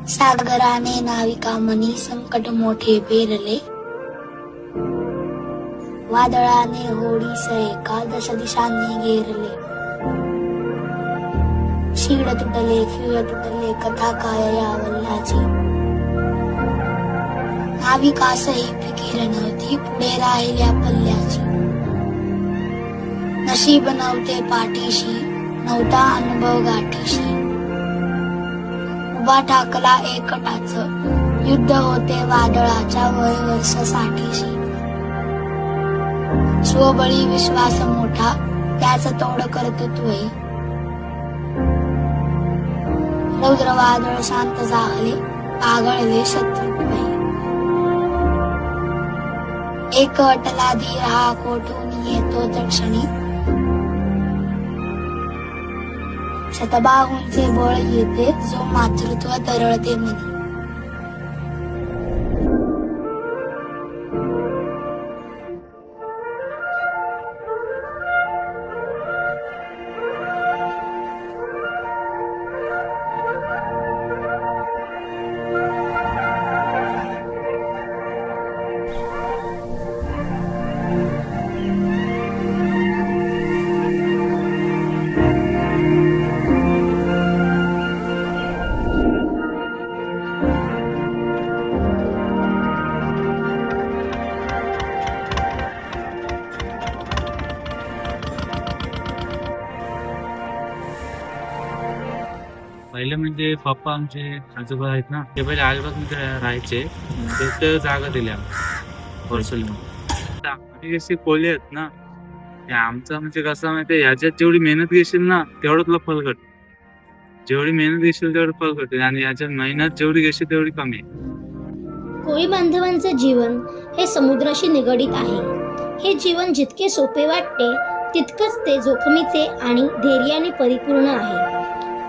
सागराने नाविका मनी संकट मोठे पेरले, वादळाने होडीस एकादश दिशांनी घेरले. शीड तुटले खिळ तुटले कथा काय या वल्हाची, नाविकासही फिकीर नव्हती पुढे राहिल्या पल्ल्याची. नशीब नव्हते पाठीशी नव्हता अनुभव गाठीशी, उभा ठाकला एकटाच युद्ध होते वादळाच्या वय वर्ष साठीशी. स्वबळी विश्वास मोठा त्याच तोड कर्तृत्वही, रौद्र वादळ शांत झाले आगळले शत्रुत्वही. एक अटला धीर हा कोठून येतो तक्षणी, शतबाहूंचे बळ येते जो मातृत्व तरळते मनी. पहिले म्हणजे पप्पा आमचे आजोबा आहेत ना, ते पहिले अलिबागमध्ये राहायचे. तिथं जागा दिल्या वर्षाला. कशी कोली आहेत ना, आमचं म्हणजे कसं माहितीये, ह्याच्यात जेवढी मेहनत घेशील ना तेवढं तुला फल भेट. जेवढी मेहनत घेशील तेवढं फल भेटेल, आणि ह्याच्यात मेहनत जेवढी घेशील तेवढी कमी आहे. कोळी बांधवांचे जीवन हे समुद्राशी निगडीत आहे. हे जीवन जितके सोपे वाटते तितकंच ते जोखमीचे आणि धैर्याने परिपूर्ण आहे.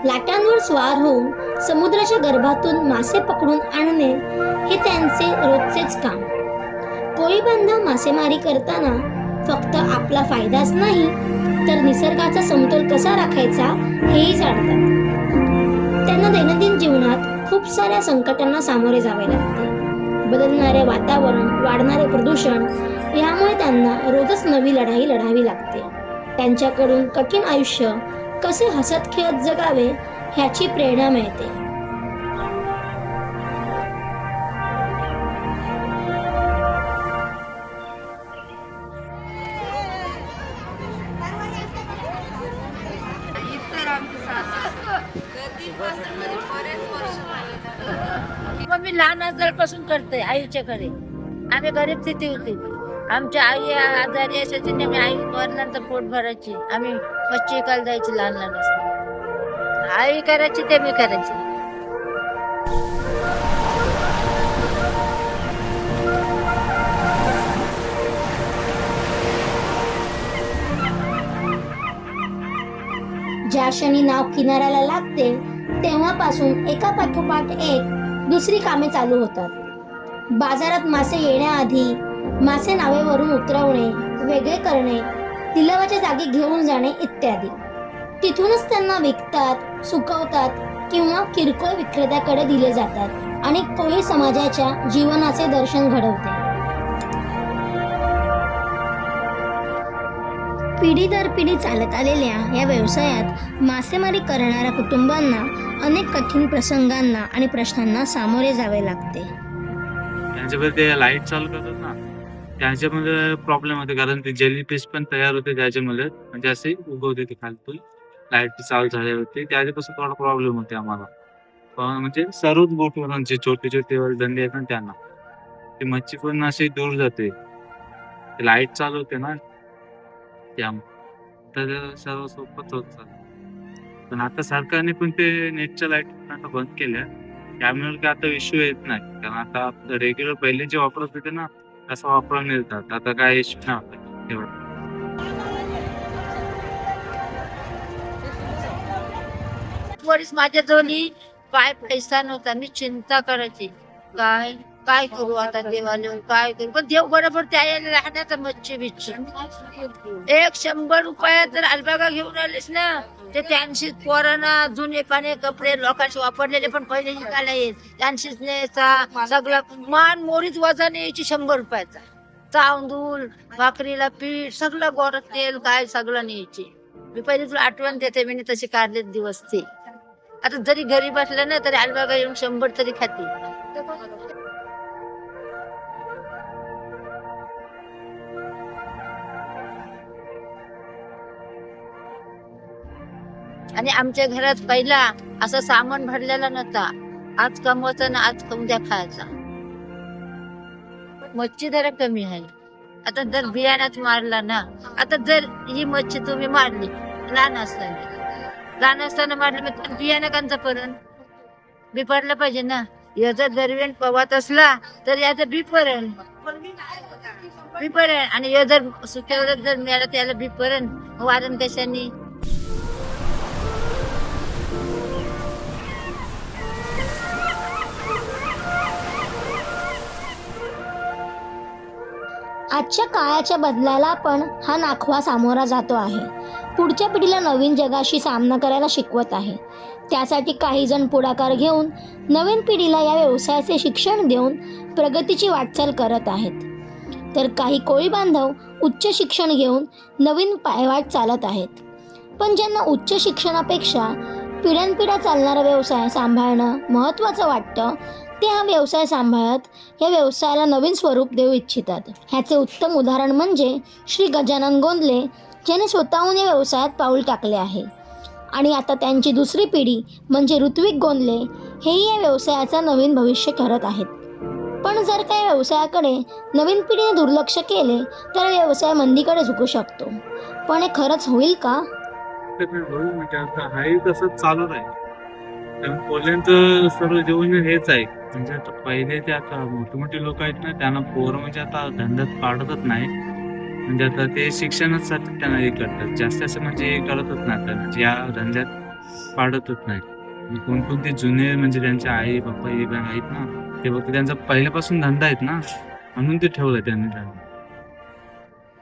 लाटांवर स्वार होऊन समुद्राच्या गर्भातून मासे पकडून आणणे हे त्यांचे रोजचेच काम. कोळी बांधव मासेमारी करताना फक्त आपला फायदाच नाही तर निसर्गाचा समतोल कसा राखायचा हेही जाणतात. त्यांना दैनंदिन जीवनात खूप साऱ्या संकटांना सामोरे जावे लागते. बदलणारे वातावरण, वाढणारे प्रदूषण यामुळे त्यांना रोजच नवी लढाई लढावी लागते. त्यांच्याकडून कठीण आयुष्य कसे हसत खेळत जगावे ह्याची प्रेरणा मिळते. मी लहान असल्यापासून करते आईच्या घरी. आम्ही गरीब स्थिती होती. आमच्या आई आजारी असायची आणि आम्ही आई वरनंतर पोट भरायची. आम्ही मच्छी विकायला जायची लहान लहान असताना. आई करायची ते मी करायची. ज्या क्षणी नाव किनाऱ्याला लागते तेव्हापासून एका पाठोपाठ एक दुसरी कामे चालू होतात. बाजारात मासे येण्याआधी मासे नावेवरून उतरवणे, वेगळे करणे, लिलावाच्या जागी घेऊन जाणे इत्यादी. तिथूनच त्यांना विकतात, सुकवतात किंवा किरकोळ विक्रेत्याकडे दिले जातात आणि कोळी समाजाच्या जीवनाचे दर्शन घडवते. पिढी दर पिढी चालत आलेल्या या व्यवसायात मासेमारी करणाऱ्या कुटुंबांना अनेक कठीण प्रसंगांना आणि प्रश्नांना सामोरे जावे लागते. त्यांच्याकडे ते लाईट चालू करतात ना, त्याच्यामध्ये प्रॉब्लेम होते, कारण ते जेलीफिश पण तयार होते त्याच्यामध्ये, म्हणजे असे उगवते ते खालतून. लाईट चालू झाले होते त्याच्यापासून थोडा प्रॉब्लेम होते आम्हाला. पण म्हणजे सर्वच बोटवरांचे छोटे छोटे धंदे आहेत ना त्यांना, ती मच्छी पण अशी दूर जाते. लाईट चालू होते ना त्यामुळे तर सर्व सोपंच होत चालतं. पण आता सरकारने पण ते नेटच्या लाईट आता बंद केल्या, त्यामुळे काय आता इश्यू येत नाही. कारण आता रेग्युलर पहिले जे वापरत होते ना तसं वापरून मिळतात. आता काय इश्यू नाही एवढं. वरीस माझ्या जवळ काय पैसा नव्हता. मी चिंता करायची काय काय करू आता देवाला, काय करू. पण देव बरोबर त्याला राहण्याचा मच्छी बिच्छी. 100 रुपयात जर अलबागा घेऊन आलीस ना, ते त्यांशीच पोरांना जुने पाने कपडे लोकांचे वापरलेले पण पहिले शिकायला येत, त्यांशीच न्यायचा. सगळं मान मोरीत वजन यायची 100 रुपयाचा. तांदूळ, भाकरीला पीठ, सगळं गोड तेल काय सगळं न्यायची. मी पहिले तुला आठवण देते, मी तसे काढलेत दिवस ते. आता जरी घरी बसलं ना तरी अलबागा येऊन 100 तरी खाते. आणि आमच्या घरात पहिला असं सामान भरलेला नव्हता. आज कमवायचा ना आज उद्या खायचा. मच्छी जरा कमी आहे. आता जर बियाण्यात मारला ना, आता जर ही मच्छी तुम्ही मारली लहान असताना मारली, मग बियाणं कांचा परण बी पडलं पाहिजे ना. याचा दरवेळ पवात असला तर याचं बी परण आणि या जर सुक्यावर जर मिळालं त्याला बी परण, वारण कशाने. आजच्या काळाच्या बदलाला पण हा नाखवा सामोरा जातो आहे. पुढच्या पिढीला नवीन जगाशी सामना करायला शिकवत आहे. त्यासाठी काही जण पुढाकार घेऊन नवीन पिढीला या व्यवसायाचे शिक्षण देऊन प्रगतीची वाटचाल करत आहेत, तर काही कोळी बांधव उच्च शिक्षण घेऊन नवीन पायवाट चालत आहेत. पण ज्यांना उच्च शिक्षणापेक्षा पिढ्यानपिढ्या चालणारा व्यवसाय सांभाळणं महत्त्वाचं वाटतं, ते हा व्यवसाय सांभाळत या व्यवसायाला नवीन स्वरूप देऊ इच्छितात. ह्याचे उत्तम उदाहरण म्हणजे श्री गजानन गोंदले, ज्याने स्वतःहून या व्यवसायात पाऊल टाकले आहे. आणि आता त्यांची दुसरी पिढी म्हणजे ऋत्विक गोंदले हेही या व्यवसायाचा नवीन भविष्य ठरत आहेत. पण जर काही व्यवसायाकडे नवीन पिढीने दुर्लक्ष केले तर व्यवसाय मंदीकडे झुकू शकतो. पण हे खरंच होईल का? म्हणजे आता हाही तसंच चालू आहे. पोल्यांचं सर्व जीवन हेच आहे. म्हणजे आता पहिले ते आता मोठे मोठे लोक आहेत ना, त्यांना पोरं म्हणजे आता धंद्यात पाडतच नाही. म्हणजे आता ते शिक्षणच त्यांना हे करतात, जास्त असं म्हणजे हे करतच नाही. म्हणजे या धंद्यात पाडतच नाही. कोणकोणते जुने म्हणजे त्यांचे आई बाप्पा हे आहेत ना, ते फक्त त्यांचा पहिल्यापासून धंदा आहेत ना, म्हणून ते ठेवलं त्यांनी धंदा.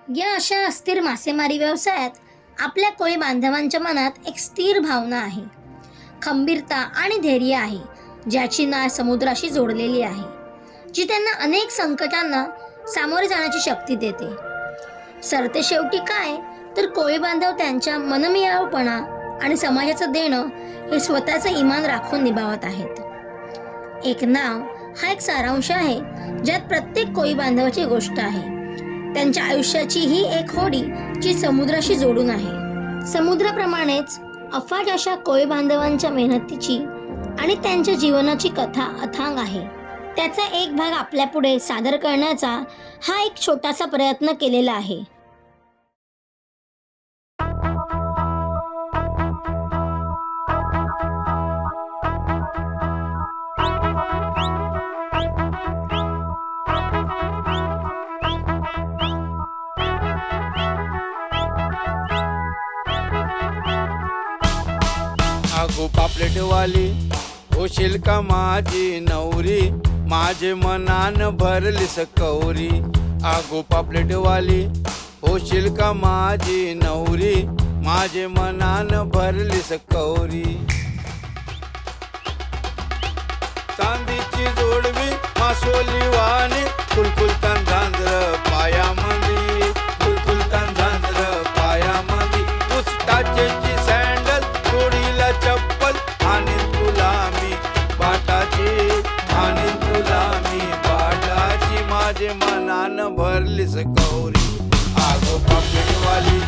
या अशा अस्थिर मासेमारी व्यवसायात आपल्या कोळी बांधवांच्या मनात एक स्थिर भावना आहे, खंबीरता आणि धैर्य आहे, ज्याची नाळ समुद्राशी जोडलेली आहे, जी त्यांना अनेक संकटांना सामोरे जाण्याची शक्ती देते. सरते शेवटी काय तर कोळी बांधव त्यांच्या मनमिळाऊपणा आणि समाजाचं देणं हे स्वतःचं इमान राखून निभावत आहेत. एक नाव हा एक सारांश आहे, ज्यात प्रत्येक कोळी बांधवाची गोष्ट आहे, त्यांच्या आयुष्याची ही एक होडी जी समुद्राशी जोडून आहे. समुद्राप्रमाणेच अफाट अशा कोळी बांधवांच्या मेहनतीची आणि त्यांच्या जीवनाची कथा अथांग आहे. त्याचा एक भाग आपल्या पुढे सादर करण्याचा हा एक छोटासा प्रयत्न केलेला आहे. आगो पापलेटवाली होशील का माझी नवरी, माझे मनान भरलीस कौरी. आगो पापलेटवाली होशील का माझी नवरी, माझे मनान भरलीस कौरी. चांदीची जोडवी मासोली वाणी, फुलफुलतान झांजर पायामंदी, फुलफुलतान झांजर पायामंदी. उस्ताचे सँडल जोडीला चप्पल, आणि तुला मी बाटाची, आणि तुला मी बाटाची. माझे मनान भरलीस गौरी. आगो पापलेटवाली